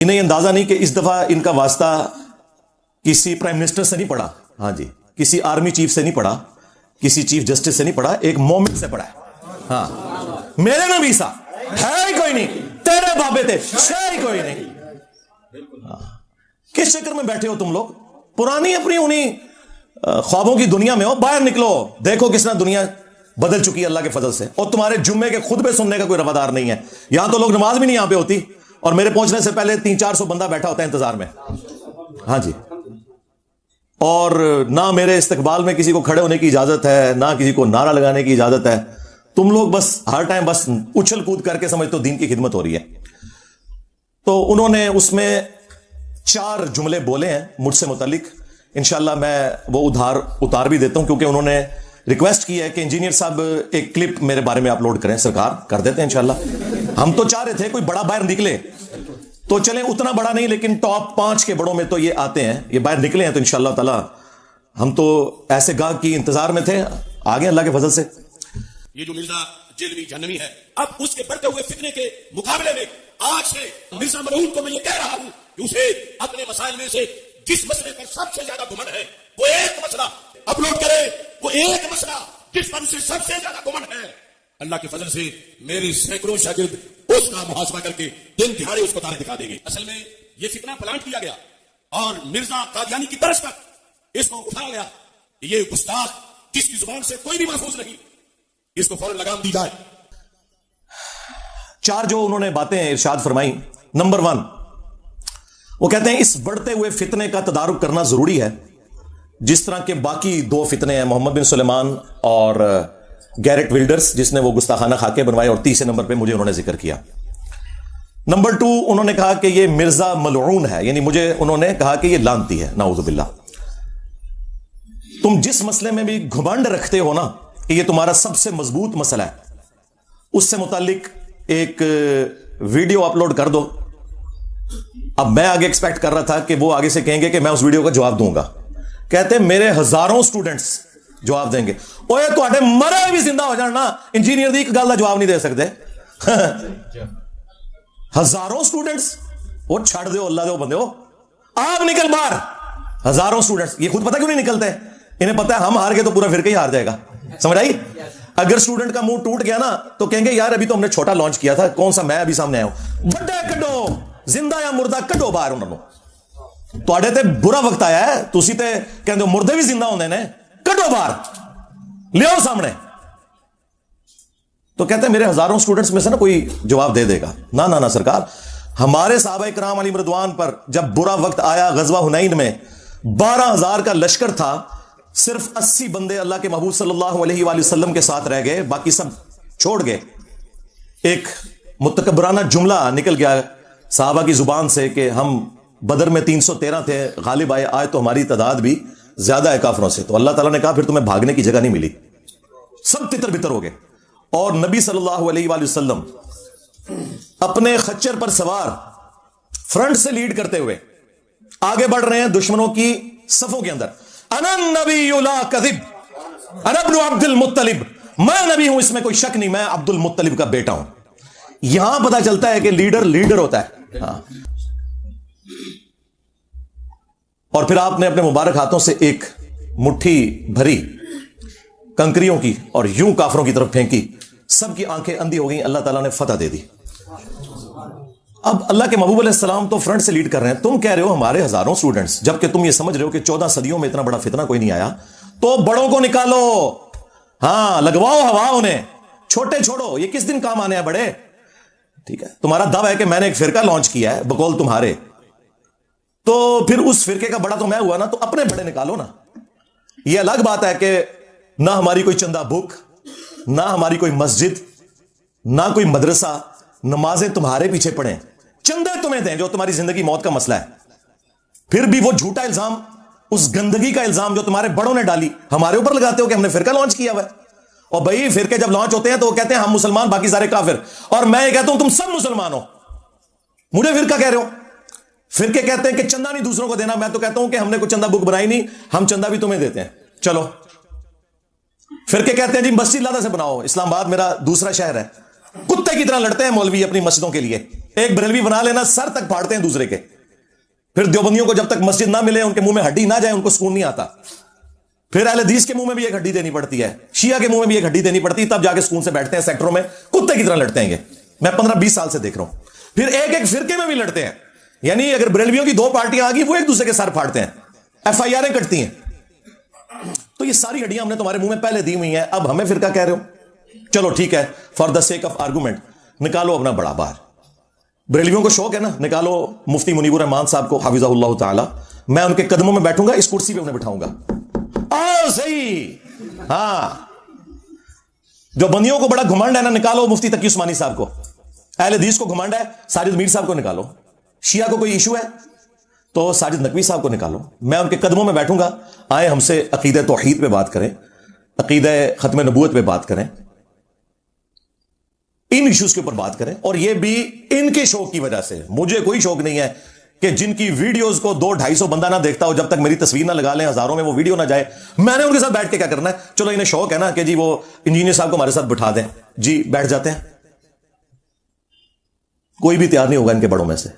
انہیں اندازہ نہیں کہ اس دفعہ ان کا واسطہ کسی پرائم منسٹر سے نہیں پڑا، ہاں جی، کسی آرمی چیف سے نہیں پڑا، کسی چیف جسٹس سے نہیں پڑا، ایک مومن سے پڑا ہے۔ ہاں، میرے نبی سا ہے ہی کوئی نہیں، تیرے بابے تھے ہے ہی کوئی نہیں۔ کس چکر میں بیٹھے ہو تم لوگ؟ پرانی اپنی انہیں خوابوں کی دنیا میں ہو، باہر نکلو، دیکھو کس طرح دنیا بدل چکی ہے اللہ کے فضل سے۔ اور تمہارے جمعے کے خطبے سننے کا کوئی روادار نہیں ہے، یہاں تو لوگ نماز بھی نہیں یہاں پہ ہوتی، اور میرے پہنچنے سے پہلے 300-400 بندہ بیٹھا ہوتا ہے انتظار میں، ہاں جی، اور نہ میرے استقبال میں کسی کو کھڑے ہونے کی اجازت ہے، نہ کسی کو نعرہ لگانے کی اجازت ہے۔ تم لوگ بس ہر ٹائم بس اچھل کود کر کے سمجھتے ہو دین کی خدمت ہو رہی ہے۔ تو انہوں نے اس میں 4 جملے بولے ہیں مجھ سے متعلق، انشاءاللہ میں وہ اتار بھی دیتا ہوں، کیونکہ انہوں نے ریکویسٹ کی ہے کہ انجینئر صاحب ایک کلپ میرے بارے میں اپلوڈ کریں۔ سرکار کر دیتے ہیں انشاءاللہ۔ ہم تو چاہ رہے تھے کوئی بڑا باہر نکلے، تو چلیں اتنا بڑا نہیں لیکن ٹاپ 5 کے بڑوں میں تو یہ آتے ہیں، یہ باہر نکلے ہیں، تو انشاءاللہ تعالی ہم تو ایسے گاہ کی انتظار میں تھے، آگے اللہ کے فضل سے۔ یہ جو مرزا جیلوی جہنمی ہے، اب اس کے بڑھتے ہوئے فتنے کے مقابلے میں آج سے مرزا ملعون کو میں یہ کہہ رہا ہوں کہ اسے اپنے مسائل میں سے جس مسئلے پر سب سے زیادہ گھمنڈ ہے وہ ایک مسئلہ اپلوڈ کرے، وہ ایک مسئلہ جس پر اسے سب سے زیادہ گھمنڈ ہے۔ اللہ کے فضل سے میری سینکڑوں شاگرد اس کا محاسبہ کر کے دن دہاڑے اس کو تارے دکھا دیں گے۔ اصل میں یہ فتنہ پلانٹ کیا گیا اور مرزا قادیانی کی طرز پر اس کو اٹھایا گیا، یہ گستاخ جس کی زبان سے کوئی بھی محفوظ نہیں، اس کو فوراً لگام دی جائے۔ 4 جو انہوں نے باتیں ارشاد فرمائی، نمبر 1 وہ کہتے ہیں اس بڑھتے ہوئے فتنے کا تدارک کرنا ضروری ہے، جس طرح کے باقی 2 فتنے ہیں، محمد بن سلیمان اور گیرٹ ولڈرز جس نے وہ گستاخانہ خاکے بنوائے، اور تیسرے نمبر پہ مجھے انہوں نے ذکر کیا۔ نمبر 2 انہوں نے کہا کہ یہ مرزا ملعون ہے، یعنی مجھے انہوں نے کہا کہ یہ لعنتی ہے، نعوذ باللہ۔ تم جس مسئلے میں بھی گھمنڈ رکھتے ہو نا کہ یہ تمہارا سب سے مضبوط مسئلہ ہے، اس سے متعلق ایک ویڈیو اپلوڈ کر دو۔ اب میں آگے ایکسپیکٹ کر رہا تھا کہ وہ آگے سے کہیں گے کہ میں اس ویڈیو کا جواب دوں گا، کہتے ہیں میرے ہزاروں سٹوڈنٹس جواب دیں گے۔ اوے تواڈے مرے بھی زندہ ہو جان نا، انجینئر دی ایک گل دا جواب نہیں دے سکتے۔ ہزاروں سٹوڈنٹس، وہ چھڑ دیو اللہ دے بندے ہو، آپ نکل باہر۔ ہزاروں سٹوڈنٹس، یہ خود پتہ کیوں نہیں نکلتے؟ انہیں پتہ ہے ہم ہار گئے تو پورا فرقہ ہی ہار جائے گا، سمجھ آئی؟ اگر سٹوڈنٹ کا منہ ٹوٹ گیا نا تو کہیں گے یار ابھی تو ہم نے چھوٹا لانچ کیا تھا، کون سا میں ابھی سامنے آیا ہوں۔ بڑے کڈو، زندہ یا مردہ کڈو باہر انہوں نے۔ تواڈے تے برا وقت آیا ہے، تسی تے کہندے ہو مردے بھی زندہ ہوندے نے، کڈو باہر، لیاؤ سامنے۔ تو کہتے ہیں میرے ہزاروں سٹوڈنٹس میں سے نا کوئی جواب دے دے گا۔ نہ نہ نہ سرکار، ہمارے صحابہ کرام علیہم رضوان پر جب برا وقت آیا غزوہ حنین میں 12,000 کا لشکر تھا، صرف 80 بندے اللہ کے محبوب صلی اللہ علیہ وآلہ وسلم کے ساتھ رہ گئے، باقی سب چھوڑ گئے۔ ایک متکبرانہ جملہ نکل گیا صحابہ کی زبان سے کہ ہم بدر میں 313 تھے، غالب آئے تو ہماری تعداد بھی زیادہ ہے کافروں سے۔ تو اللہ تعالیٰ نے کہا پھر تمہیں بھاگنے کی جگہ نہیں ملی، سب تتر بتر ہو گئے۔ اور نبی صلی اللہ علیہ وآلہ وسلم اپنے خچر پر سوار فرنٹ سے لیڈ کرتے ہوئے آگے بڑھ رہے ہیں دشمنوں کی صفوں کے اندر۔ انا النبی لا کذب انا ابن عبد المطلب، میں نبی ہوں اس میں کوئی شک نہیں، میں عبد المطلب کا بیٹا ہوں۔ یہاں پتا چلتا ہے کہ لیڈر ہوتا ہے۔ ہاں، اور پھر آپ نے اپنے مبارک ہاتھوں سے ایک مٹھی بھری کنکریوں کی اور یوں کافروں کی طرف پھینکی، سب کی آنکھیں اندھی ہو گئیں، اللہ تعالیٰ نے فتح دے دی۔ اب اللہ کے محبوب علیہ السلام تو فرنٹ سے لیڈ کر رہے ہیں، تم کہہ رہے ہو ہمارے ہزاروں سٹوڈنٹس، جبکہ تم یہ سمجھ رہے ہو کہ 14 صدیوں میں اتنا بڑا فتنہ کوئی نہیں آیا۔ تو بڑوں کو نکالو، ہاں لگواؤ ہوا انہیں، چھوٹے چھوڑو، یہ کس دن کام آنے ہیں بڑے؟ ٹھیک ہے، تمہارا دعویٰ ہے کہ میں نے ایک فرقہ لانچ کیا ہے بقول تمہارے، تو پھر اس فرقے کا بڑا تو میں ہوا نا، تو اپنے بڑے نکالو نا۔ یہ الگ بات ہے کہ نہ ہماری کوئی چندہ بک، نہ ہماری کوئی مسجد، نہ کوئی مدرسہ، نمازیں تمہارے پیچھے پڑھیں، چندے تمہیں دیں جو تمہاری زندگی موت کا مسئلہ ہے۔ پھر بھی وہ جھوٹا الزام، اس گندگی کا الزام جو تمہارے بڑوں نے ڈالی ہمارے اوپر لگاتے ہو کہ ہم نے فرقہ لانچ کیا ہوا ہے۔ اور بھائی فرقے جب لانچ ہوتے ہیں تو وہ کہتے ہیں ہم مسلمان باقی سارے کافر، اور میں یہ کہتا ہوں تم سب مسلمان ہو، مجھے فرقہ کہہ رہے ہو۔ فرقے کہتے ہیں کہ چندہ نہیں دوسروں کو دینا، میں تو کہتا ہوں کہ ہم نے کوئی چندہ بک بنائی نہیں، ہم چندہ بھی تمہیں دیتے ہیں، چلو۔ فرقے کہتے ہیں جی مسجد لادہ سے بناؤ، اسلام آباد میرا دوسرا شہر ہے، کتے کی طرح لڑتے ہیں مولوی اپنی مسجدوں کے لیے۔ ایک بریلوی بنا لینا سر تک پھاڑتے ہیں دوسرے کے. پھر دیوبندیوں کو جب تک مسجد نہ ملے, ان کے منہ میں ہڈی نہ جائے, ان کو سکون نہیں آتا. پھر اہل حدیث کے منہ میں بھی ایک ہڈی دینی پڑتی ہے, شیعہ کے منہ میں بھی ایک ہڈی دینی پڑتی ہے, تب جا کے سکون سے بیٹھتے ہیں سیکٹروں میں, کتے کی طرح لڑتے ہیں. یہ میں 15-20 سال سے دیکھ رہا ہوں. پھر ایک ایک فرقے میں بھی لڑتے ہیں, یعنی اگر بریلویوں کی 2 پارٹیاں آ گئی, وہ ایک دوسرے کے سر پھاڑتے ہیں, FIR کٹتی ہیں. تو یہ ساری ہڈیاں ہم نے تمہارے منہ میں پہلے دی ہوئی ہیں, اب ہمیں فرقہ کہہ رہے ہو. چلو ٹھیک ہے, for the sake of argument نکالو اپنا بڑا باہر. بریلویوں کو شوق ہے نا, نکالو مفتی منیب الرحمان صاحب کو حفظہ اللہ تعالی. میں ان کے قدموں میں بیٹھوں گا, اس کرسی پہ انہیں بٹھاؤں گا. صحیح. ہاں, جو بندیوں کو بڑا گھمنڈ ہے نا, نکالو مفتی تقی عثمانی صاحب کو. اہل حدیث کو گھمنڈ ہے, ساجد میر صاحب کو نکالو. شیعہ کو کوئی ایشو ہے تو ساجد نقوی صاحب کو نکالو. میں ان کے قدموں میں بیٹھوں گا, آئے ہم سے عقیدہ توحید پہ بات کریں, عقیدہ ختم نبوت پہ بات کریں, ان ایشوز کے اوپر بات کریں. اور یہ بھی ان کے شوق کی وجہ سے. مجھے کوئی شوق نہیں ہے کہ جن کی ویڈیوز کو 200-250 بندہ نہ دیکھتا ہو, جب تک میری تصویر نہ لگا لیں ہزاروں میں وہ ویڈیو نہ جائے, میں نے ان کے ساتھ بیٹھ کے کیا کرنا ہے. چلو انہیں شوق ہے نا کہ جی وہ انجینئر صاحب کو ہمارے ساتھ بٹھا دیں, جی بیٹھ جاتے ہیں. کوئی بھی تیار نہیں ہوگا ان کے بڑوں میں سے.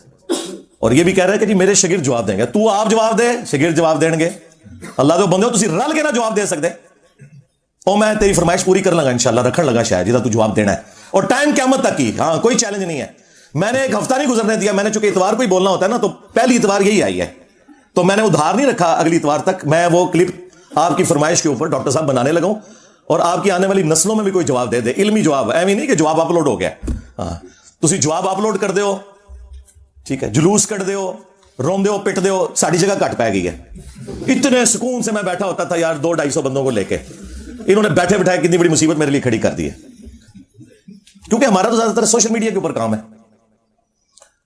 اور یہ بھی کہہ رہے ہیں کہ جی میرے شاگرد جواب دیں گے. تو آپ جواب دے, شاگرد جواب دیں گے. اللہ تو بندے ہو, تسی رل کے نہ جواب دے سکتے. اور میں تیری فرمائش پوری کر لگا انشاءاللہ, رکھن لگا شاید جدا تو جواب دینا ہے, اور ٹائم قیامت تک کی. ہاں کوئی چیلنج نہیں ہے. میں نے ایک ہفتہ نہیں گزرنے دیا. میں نے چونکہ اتوار کو ہی بولنا ہوتا ہے نا, تو پہلی اتوار یہی آئی ہے, تو میں نے ادھار نہیں رکھا اگلی اتوار تک. میں وہ کلپ آپ کی فرمائش کے اوپر ڈاکٹر صاحب بنانے لگا ہوں, اور آپ کی آنے والی نسلوں میں بھی کوئی جواب دے دے, علمی جواب. ایویں نہیں کہ جواب اپلوڈ ہو گیا. ہاں, تسی جواب اپلوڈ کر دیو, ٹھیک ہے, جلوس کٹ دیو, روم دیو, پٹ دیو, ساری جگہ کٹ پائے گئی ہے. اتنے سکون سے میں بیٹھا ہوتا تھا یار 200-250 بندوں کو لے کے. انہوں نے بیٹھے بٹھائے کتنی بڑی مصیبت میرے لیے کھڑی کر دی ہے, کیونکہ ہمارا تو زیادہ تر سوشل میڈیا کے اوپر کام ہے.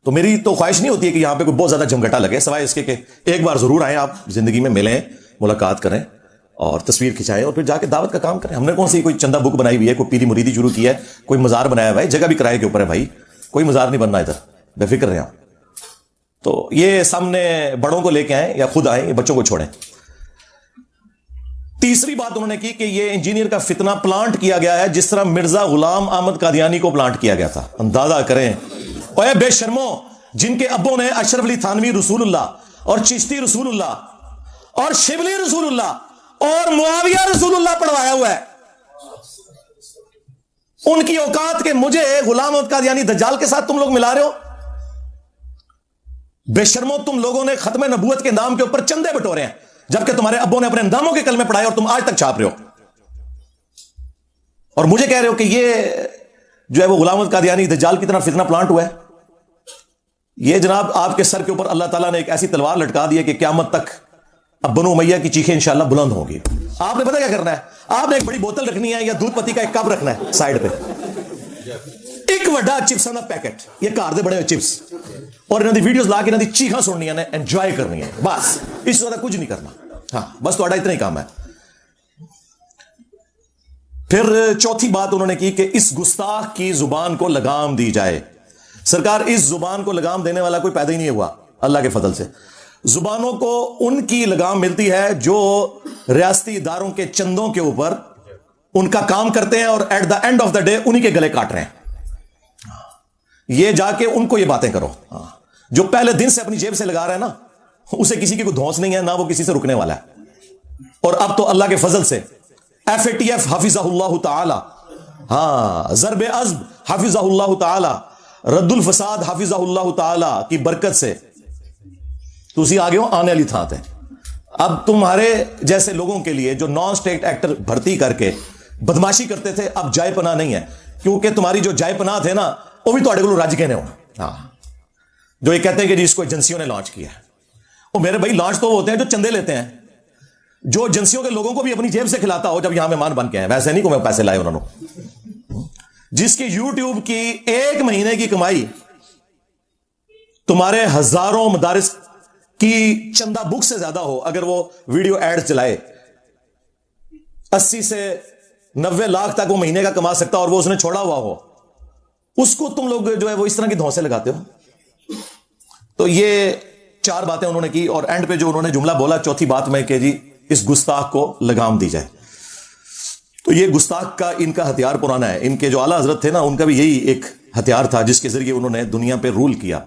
تو میری تو خواہش نہیں ہوتی ہے کہ یہاں پہ کوئی بہت زیادہ جمگٹا لگے, سوائے اس کے کہ ایک بار ضرور آئیں, آپ زندگی میں ملیں, ملاقات کریں, اور تصویر کھنچائیں, اور پھر جا کے دعوت کا کام کریں. ہم نے کون سی کوئی چندہ بک بنائی ہوئی ہے, کوئی پیری مریدی شروع کی ہے, کوئی مزار بنایا ہوا ہے. جگہ بھی کرائے کے اوپر ہے بھائی, کوئی مزار نہیں بننا ادھر, بے فکر رہیں آپ. تو یہ سامنے بڑوں کو لے کے آئیں یا خود آئیں, یہ بچوں کو چھوڑیں. تیسری بات انہوں نے کی کہ یہ انجینئر کا فتنہ پلانٹ کیا گیا ہے جس طرح مرزا غلام احمد قادیانی کو پلانٹ کیا گیا تھا. اندازہ کریں, اوے بے شرمو, جن کے ابوں نے اشرف علی تھانوی رسول اللہ اور چشتی رسول اللہ اور شبلی رسول اللہ اور معاویہ رسول اللہ پڑھوایا ہوا ہے, ان کی اوقات کے مجھے غلام احمد قادیانی دجال کے ساتھ تم لوگ ملا رہے ہو. بے شرمو, تم لوگوں نے ختم نبوت کے نام کے اوپر چندے بٹورے ہیں, جبکہ تمہارے ابوں نے اپنے انداموں کے کلمے پڑھائے اور تم آج تک چھاپ رہے ہو, اور مجھے کہہ رہے ہو کہ یہ جو ہے وہ غلام احمد قادیانی دجال کی طرح فتنہ پلانٹ ہوا ہے. یہ جناب آپ کے سر کے اوپر اللہ تعالیٰ نے ایک ایسی تلوار لٹکا دی ہے کہ قیامت تک اب بنو امیہ کی چیخیں انشاءاللہ بلند ہوں گی. آپ نے پتہ کیا کرنا ہے, آپ نے ایک بڑی بوتل رکھنی ہے یا دودھ پتی کا ایک کپ رکھنا ہے سائڈ پہ, ایک وڈا چپس کا پیکٹ, یہ کار دے بڑے ہوئے چپس, اور انہوں نے ویڈیوز لا کے انہوں نے چیخاں سننی ہے, انجوائے کرنی ہے, بس اس سے زیادہ کچھ نہیں کرنا. ہاں بس تھوڑا اتنا ہی کام ہے. پھر چوتھی بات انہوں نے کی کہ اس گستاخ کی زبان کو لگام دی جائے. سرکار, اس زبان کو لگام دینے والا کوئی پیدا ہی نہیں ہوا اللہ کے فضل سے. زبانوں کو ان کی لگام ملتی ہے جو ریاستی اداروں کے چندوں کے اوپر ان کا کام کرتے ہیں, اور at the end of the day انہی کے گلے کاٹ رہے ہیں. یہ جا کے ان کو یہ باتیں کرو. جو پہلے دن سے اپنی جیب سے لگا رہا ہے نا, اسے کسی کی کوئی دھونس نہیں ہے, نہ وہ کسی سے رکنے والا ہے. اور اب تو اللہ کے فضل سے FATF حفظہ اللہ تعالی, ہاں ضرب عزب حفظہ اللہ تعالی, رد الفساد حفظہ اللہ تعالی کی برکت سے تسی آگے ہو آنے والی تھا. اب تمہارے جیسے لوگوں کے لیے جو نان اسٹیٹ ایکٹر بھرتی کر کے بدماشی کرتے تھے, اب جائے پناہ نہیں ہے, کیونکہ تمہاری جو جائے پناہ تھے نا وہ بھی تھوڑے کو رج گئے ہونا. ہاں, جو یہ کہتے ہیں کہ جی اس کو ایجنسیوں نے لانچ کیا ہے. وہ میرے بھائی لانچ تو ہوتے ہیں جو چندے لیتے ہیں, جو ایجنسیوں کے لوگوں کو بھی اپنی جیب سے کھلاتا ہو جب یہاں مہمان بن کے ہیں, ویسے نہیں کو میں پیسے لائے انہوں نے. جس کی یوٹیوب کی ایک مہینے کی کمائی تمہارے ہزاروں مدارس کی چندہ بک سے زیادہ ہو, اگر وہ ویڈیو ایڈ چلائے 80 سے 90 لاکھ تک وہ مہینے کا کما سکتا, اور وہ اس نے چھوڑا ہوا ہو, اس کو تم لوگ جو ہے وہ اس طرح کی دھونسے لگاتے ہو. تو یہ 4 باتیں انہوں نے کی, اور اینڈ پہ جو انہوں نے جملہ بولا چوتھی بات میں کہ جی اس گستاخ کو لگام دی جائے. تو یہ گستاخ کا ان کا ہتھیار پرانا ہے. ان کے جو اعلیٰ حضرت تھے نا، ان کا بھی یہی ایک ہتھیار تھا جس کے ذریعے انہوں نے دنیا پہ رول کیا.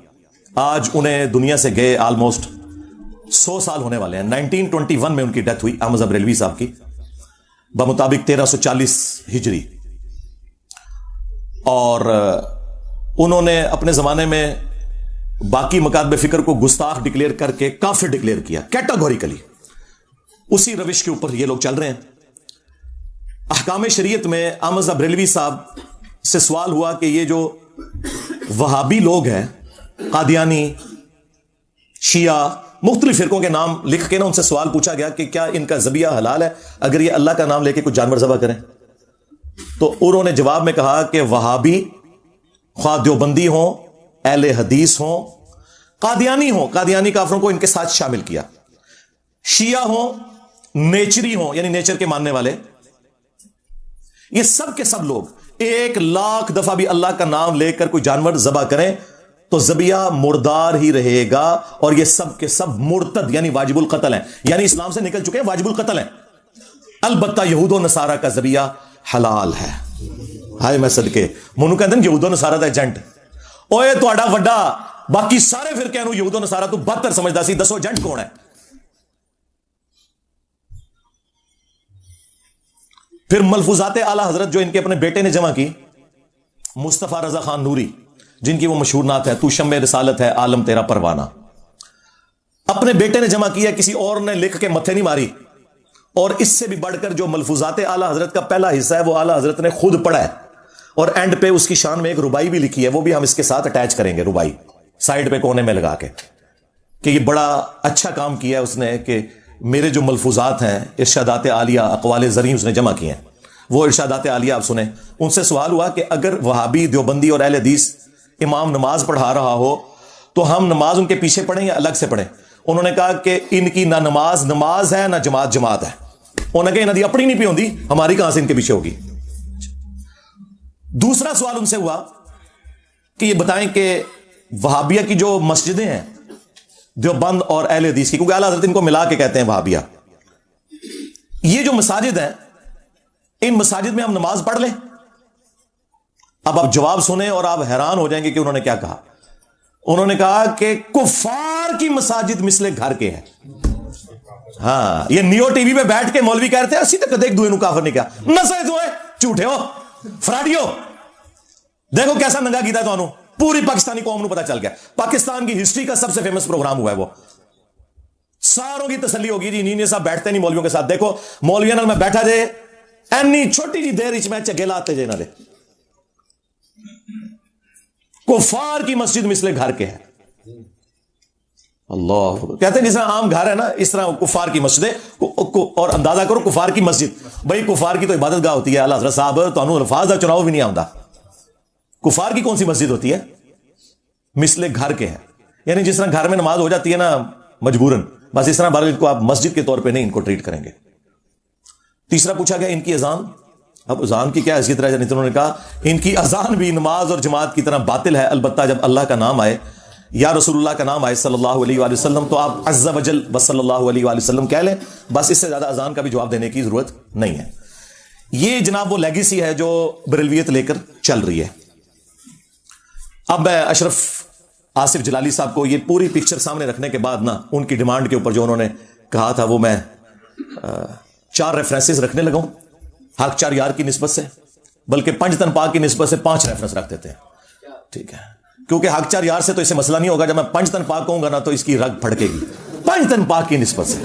آج انہیں دنیا سے گئے آلموسٹ 100 سال ہونے والے ہیں. 1921 میں ان کی ڈیتھ ہوئی احمد بریلوی صاحب کی، بمطابق 1340 ہجری. اور انہوں نے اپنے زمانے میں باقی مکاتب فکر کو گستاخ ڈکلیئر کر کے کافر ڈکلیئر کیا کیٹاگوریکلی. اسی روش کے اوپر یہ لوگ چل رہے ہیں. احکام شریعت میں احمد بریلوی صاحب سے سوال ہوا کہ یہ جو وہابی لوگ ہیں، قادیانی، شیعہ، مختلف فرقوں کے نام لکھ کے نا ان سے سوال پوچھا گیا کہ کیا ان کا ذبیحہ حلال ہے اگر یہ اللہ کا نام لے کے کچھ جانور ذبح کریں؟ تو انہوں نے جواب میں کہا کہ وہابی، خواہ دیوبندی ہوں، اہل حدیث ہوں، قادیانی ہوں، قادیانی کافروں کو ان کے ساتھ شامل کیا، شیعہ ہوں، نیچری ہوں یعنی نیچر کے ماننے والے، یہ سب کے سب لوگ 1,00,000 دفعہ بھی اللہ کا نام لے کر کوئی جانور ذبح کریں تو ذبیحہ مردار ہی رہے گا. اور یہ سب کے سب مرتد یعنی واجب القتل ہیں، یعنی اسلام سے نکل چکے ہیں، واجب القتل ہیں. البتہ یہود و نصارہ کا ذبیحہ حلال ہے. ہائے میں صدقے منو کہتے ہیں یہود و نصارہ دا ایجنٹ. اوے تہاڈا وڈا باقی سارے فرقے نو یہود و نصارہ تو بدتر سمجھدا سی، دسو ایجنٹ کون ہے؟ پھر ملفوظات اعلی حضرت جو ان کے اپنے بیٹے نے جمع کی، مصطفیٰ رضا خان نوری، جن کی وہ مشہور نعت ہے، تو شمع رسالت ہے عالم تیرا پروانہ، اپنے بیٹے نے جمع کیا، کسی اور نے لکھ کے متھے نہیں ماری. اور اس سے بھی بڑھ کر جو ملفوظات اعلی حضرت کا پہلا حصہ ہے وہ اعلی حضرت نے خود پڑھا ہے، اور اینڈ پہ اس کی شان میں ایک ربائی بھی لکھی ہے، وہ بھی ہم اس کے ساتھ اٹیچ کریں گے، ربائی سائڈ پہ کونے میں لگا کے، کہ یہ بڑا اچھا کام کیا ہے اس نے کہ میرے جو ملفوظات ہیں ارشادات عالیہ اقوال زرعی اس نے جمع کیے ہیں. وہ ارشادات عالیہ آپ سنیں. ان سے سوال ہوا کہ اگر وہابی، دیوبندی اور اہل حدیث امام نماز پڑھا رہا ہو تو ہم نماز ان کے پیچھے پڑھیں یا الگ سے پڑھیں؟ انہوں نے کہا کہ ان کی نہ نماز ہے نہ جماعت ہے. انہوں نے کہا انہوں نے اپنی نہیں پی ہوندی، ہماری کہاں سے ان کے پیچھے ہوگی. دوسرا سوال ان سے ہوا کہ یہ بتائیں کہ وہابیہ کی جو مسجدیں ہیں دیوبند اور اہل حدیث کی، کیونکہ اعلیٰ حضرت ان کو ملا کے کہتے ہیں وہابیہ، یہ جو مساجد ہیں ان مساجد میں ہم نماز پڑھ لیں؟ اب آپ جواب سنیں اور آپ حیران ہو جائیں گے کہ انہوں نے کیا کہا. انہوں نے کہا کہ کفار کی مساجد مثل گھر کے ہیں. ہاں، یہ نیو ٹی وی پہ بیٹھ کے مولوی کہہ رہے تھے اسی تک ایک دوئے نو کافر نہیں کیا، نسے تو ہے جھوٹے ہو فراڈیو. دیکھو کیسا ننگا کیتا ہے تو پوری پاکستانی قوم نو پتا چل گیا. پاکستان کی ہسٹری کا سب سے فیمس پروگرام ہوا ہے، وہ ساروں کی تسلی ہوگی جی نہیں صاحب بیٹھتے نہیں مولویوں کے ساتھ. دیکھو مولویوں نال میں بیٹھا جائے اینی چھوٹی جی دیر میں چگے لاتے جے نہ دے. کفار کی مسجد مثل گھر کے ہے. اللہ کہتے ہیں جس طرح عام گھر ہے نا اس طرح کفار کی مسجد ہے. اور اندازہ کرو کفار کی مسجد، بھائی کفار کی تو عبادت گاہ ہوتی ہے. اعلیٰ حضرت صاحب تو الفاظ کا چناؤ بھی نہیں آتا. کفار کی کون سی مسجد ہوتی ہے؟ مثل گھر کے ہے، یعنی جس طرح گھر میں نماز ہو جاتی ہے نا مجبوراً، بس اس طرح بارہ کو آپ مسجد کے طور پہ نہیں ان کو ٹریٹ کریں گے. تیسرا پوچھا گیا ان کی اذان. اب اذان کی کیا حیثیت رہ جاتی؟ انہوں نے کہا ان کی اذان بھی نماز اور جماعت کی طرح باطل ہے، البتہ جب اللہ کا نام آئے یا رسول اللہ کا نام آئے صلی اللہ علیہ وآلہ وسلم تو آپ عز وجل صلی اللہ علیہ وآلہ وسلم کہہ لیں، بس اس سے زیادہ اذان کا بھی جواب دینے کی ضرورت نہیں ہے. یہ جناب وہ لیگیسی ہے جو بریلویت لے کر چل رہی ہے. اب میں اشرف آصف جلالی صاحب کو یہ پوری پکچر سامنے رکھنے کے بعد نا ان کی ڈیمانڈ کے اوپر جو انہوں نے کہا تھا وہ میں 4 ریفرنسز رکھنے لگا ہوں. حق 4 یار کی نسبت سے، بلکہ پنج تن پاک کی نسبت سے 5 ریفرنس رکھ دیتے ہیں، ٹھیک ہے؟ کیونکہ حق 4 یار سے تو اسے مسئلہ نہیں ہوگا، جب میں پنج تن پاک کہوں گا نا تو اس کی رگ پھڑکے گی. پنج تن پاک کی نسبت سے.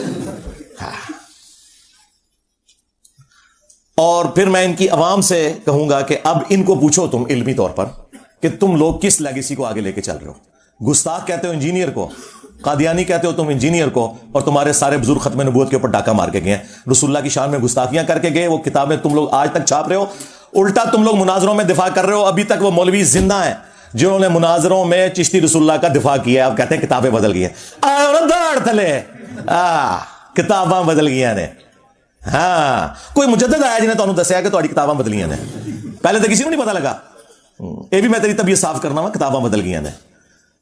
اور پھر میں ان کی عوام سے کہوں گا کہ اب ان کو پوچھو تم علمی طور پر کہ تم لوگ کس لیگیسی کو آگے لے کے چل رہے ہو. گستاخ کہتے ہو انجینئر کو، قادیانی کہتے ہو تم انجینئر کو، اور تمہارے سارے بزرگ ختم نبوت کے اوپر ڈاکہ مار کے گئے ہیں، رسول اللہ کی شان میں گستاخیاں کر کے گئے. وہ کتابیں تم لوگ آج تک چھاپ رہے ہو، الٹا تم لوگ مناظروں میں دفاع کر رہے ہو. ابھی تک وہ مولوی زندہ ہیں جنہوں نے مناظروں میں چشتی رسول اللہ کا دفاع کیا. اب کہتے ہیں کتابیں بدل گئی ہیں، داڑ تھلے کتاباں بدل گئی نے. ہاں، کوئی مجدد آیا جنہیں تمہیں دسیا کہ تمہاری کتاباں بدلیاں نے، پہلے تو کسی کو نہیں پتا لگا. یہ بھی میں تیری طبیعت صاف کرنا وا، کتاباں بدل گئی نے.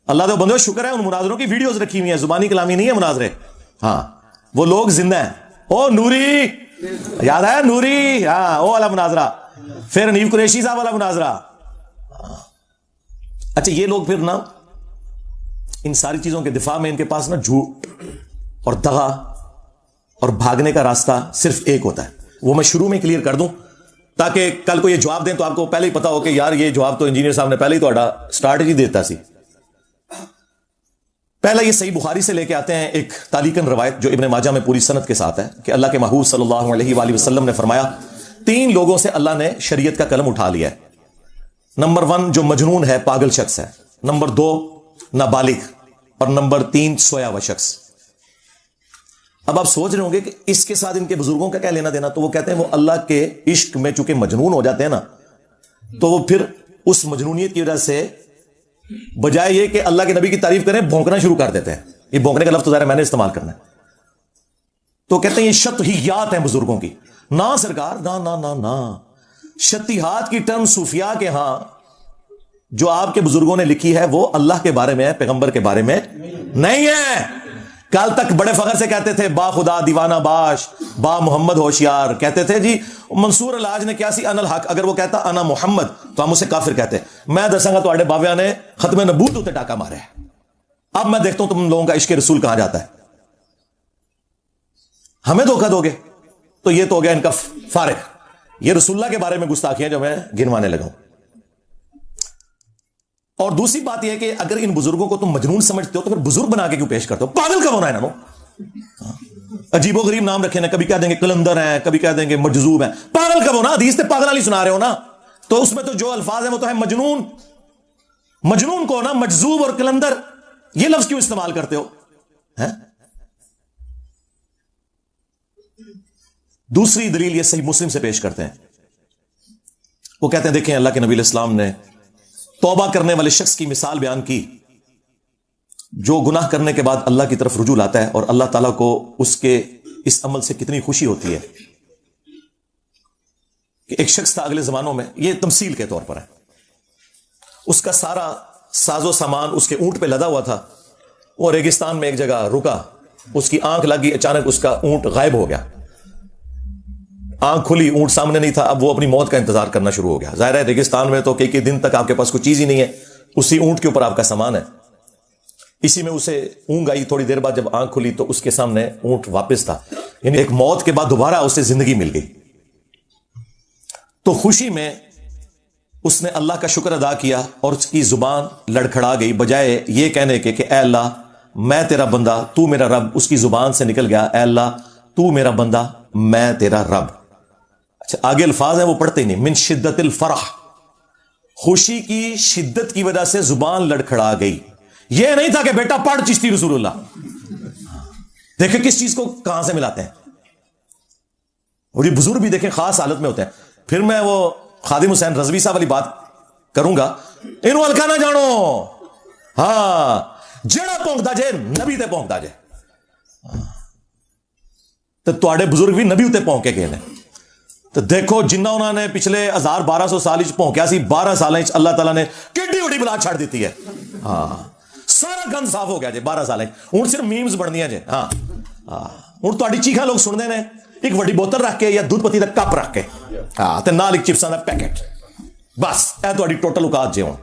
اللہ دے بندو شکر ہے ان مناظروں کی ویڈیوز رکھی ہوئی ہیں، زبانی کلامی نہیں ہے مناظرے. ہاں وہ لوگ زندہ ہیں. او نوری یاد ہے نوری؟ ہاں وہ والا مناظرہ، پھر نیب قریشی صاحب والا مناظرہ. اچھا یہ لوگ پھر نا ان ساری چیزوں کے دفاع میں ان کے پاس نا جھوٹ اور دغا اور بھاگنے کا راستہ صرف ایک ہوتا ہے. وہ میں شروع میں کلیئر کر دوں تاکہ کل کو یہ جواب دیں تو آپ کو پہلے ہی پتا ہو کہ یار یہ جواب تو انجینئر صاحب نے پہلے ہی تو اسٹریٹجی دیتا سی. پہلا یہ صحیح بخاری سے لے کے آتے ہیں ایک تعلیقاً روایت جو ابن ماجہ میں پوری سند کے ساتھ ہے کہ اللہ کے محبوب صلی اللہ علیہ وآلہ وسلم نے فرمایا 3 لوگوں سے اللہ نے شریعت کا قلم اٹھا لیا ہے. نمبر 1 جو مجنون ہے، پاگل شخص ہے. نمبر 2 نابالغ، اور نمبر 3 سویا ہوا شخص. اب آپ سوچ رہے ہوں گے کہ اس کے ساتھ ان کے بزرگوں کا کیا لینا دینا؟ تو وہ کہتے ہیں وہ اللہ کے عشق میں چونکہ مجنون ہو جاتے ہیں نا، تو وہ پھر اس مجنونیت کی وجہ سے بجائے یہ کہ اللہ کے نبی کی تعریف کریں بھونکنا شروع کر دیتے ہیں. یہ بھونکنے کا لفظ ظاہر میں نے استعمال کرنا ہے. تو کہتے ہیں یہ شطحیات ہیں بزرگوں کی. نہ سرکار، نہ نہ نہ نہ، شطحیات کی ٹرم صوفیاء کے ہاں جو آپ کے بزرگوں نے لکھی ہے وہ اللہ کے بارے میں ہے، پیغمبر کے بارے میں نہیں ہے. کل تک بڑے فخر سے کہتے تھے با خدا دیوانہ باش، با محمد ہوشیار. کہتے تھے جی منصور الحاج نے کیا سی ان الحق، اگر وہ کہتا انا محمد تو ہم اسے کافر کہتے. میں دساں گا تواڈے باویاں نے ختم نبوت ہوتے ٹاکا مارے. اب میں دیکھتا ہوں تم لوگوں کا عشق رسول کہاں جاتا ہے. ہمیں دھوکہ دو گے تو یہ تو ہو گیا ان کا فارغ. یہ رسول اللہ کے بارے میں گستاخیاں جو میں گنوانے لگا ہوں. اور دوسری بات یہ ہے کہ اگر ان بزرگوں کو تم مجنون سمجھتے ہو تو پھر بزرگ بنا کے کیوں پیش کرتے ہو؟ پاگل کب ہونا ہے نا. عجیب و غریب نام رکھے نا، کبھی کہہ دیں گے کلندر ہیں، کبھی کہہ دیں گے مجذوب ہیں. پاگل کب ہونا؟ حدیث تے پاگل والی سنا رہے ہو نا، تو اس میں تو جو الفاظ ہیں وہ تو ہے مجنون. مجنون کو نا مجذوب اور کلندر یہ لفظ کیوں استعمال کرتے ہو؟ دوسری دلیل یہ صحیح مسلم سے پیش کرتے ہیں. وہ کہتے ہیں دیکھیں اللہ کے نبی علیہ السلام نے توبہ کرنے والے شخص کی مثال بیان کی جو گناہ کرنے کے بعد اللہ کی طرف رجوع لاتا ہے اور اللہ تعالیٰ کو اس کے اس عمل سے کتنی خوشی ہوتی ہے. کہ ایک شخص تھا اگلے زمانوں میں، یہ تمثیل کے طور پر ہے، اس کا سارا ساز و سامان اس کے اونٹ پہ لدا ہوا تھا. وہ ریگستان میں ایک جگہ رکا، اس کی آنکھ لگی، اچانک اس کا اونٹ غائب ہو گیا. آنکھ کھلی، اونٹ سامنے نہیں تھا. اب وہ اپنی موت کا انتظار کرنا شروع ہو گیا. ظاہر ہے ریگستان میں تو کئی دن تک آپ کے پاس کوئی چیز ہی نہیں ہے، اسی اونٹ کے اوپر آپ کا سامان ہے. اسی میں اسے اونگ آئی. تھوڑی دیر بعد جب آنکھ کھلی تو اس کے سامنے اونٹ واپس تھا. یعنی ایک موت کے بعد دوبارہ اسے زندگی مل گئی. تو خوشی میں اس نے اللہ کا شکر ادا کیا اور اس کی زبان لڑکھڑا گئی. بجائے یہ کہنے کے کہ اے اللہ میں تیرا بندہ تو میرا رب، اس کی زبان سے نکل گیا اے اللہ تو میرا بندہ میں تیرا رب. اچھا آگے الفاظ ہیں وہ پڑھتے ہی نہیں. من شدت الفرح، خوشی کی شدت کی وجہ سے زبان لڑکھڑا گئی. یہ نہیں تھا کہ بیٹا پڑھ چشتی رسول اللہ. دیکھیں کس چیز کو کہاں سے ملاتے ہیں. اور یہ بزرگ بھی دیکھیں خاص حالت میں ہوتے ہیں. پھر میں وہ خادم حسین رضوی صاحب والی بات کروں گا، انہوں ہلکا نہ جانو. ہاں جڑا پونکتا جے نبی تے پونکتا جے. تو تواڈے بزرگ بھی نبی تے پونکے گئے نے. تو دیکھو جنہ انہوں نے پچھلے 1200 سال پونکیا سی، 12 سال اللہ تعالیٰ نے کیڈی وڈی بلا چھڑ دیتی ہے. ہاں سارا گند صاف ہو گیا جی 12 سال. ہوں صرف میمز بن دیا جی. ہاں ہوں تاری چیخاں لوگ سنتے ہیں ایک وڈی بوتل رکھ کے یا دودھ پتی کا کپ رکھ کے، ہاں تے نال ایک چپساں دا پیکٹ، بس اے تہاڈی ٹوٹل اوقات جے ہون.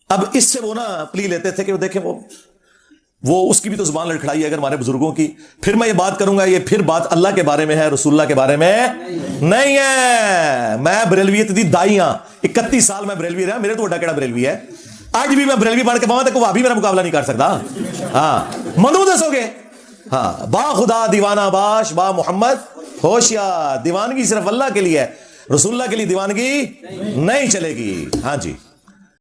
اب اس سے وہ نا پلی لیتے تھے کہ وہ دیکھیں وہ اس کی بھی تو زبان لڑکھڑائی ہے اگر ہمارے بزرگوں کی. پھر میں یہ بات کروں گا، یہ پھر بات اللہ کے بارے میں ہے، رسول اللہ کے بارے میں نہیں ہے. میں بریلویت دی دائی ہاں، 31 سال میں بریلوی رہا. میرے تو بڑا کیڑا بریلوی ہے. اج بھی میں بریلوی پڑھ کے پاواں تے کوئی وہابی میرا مقابلہ نہیں کر سکتا. ہاں منو دسو گے. ہاں با خدا دیوانہ باش، با محمد ہوشیار. دیوانگی صرف اللہ کے لیے ہے، رسول اللہ کے لیے دیوانگی نہیں چلے گی. ہاں جی.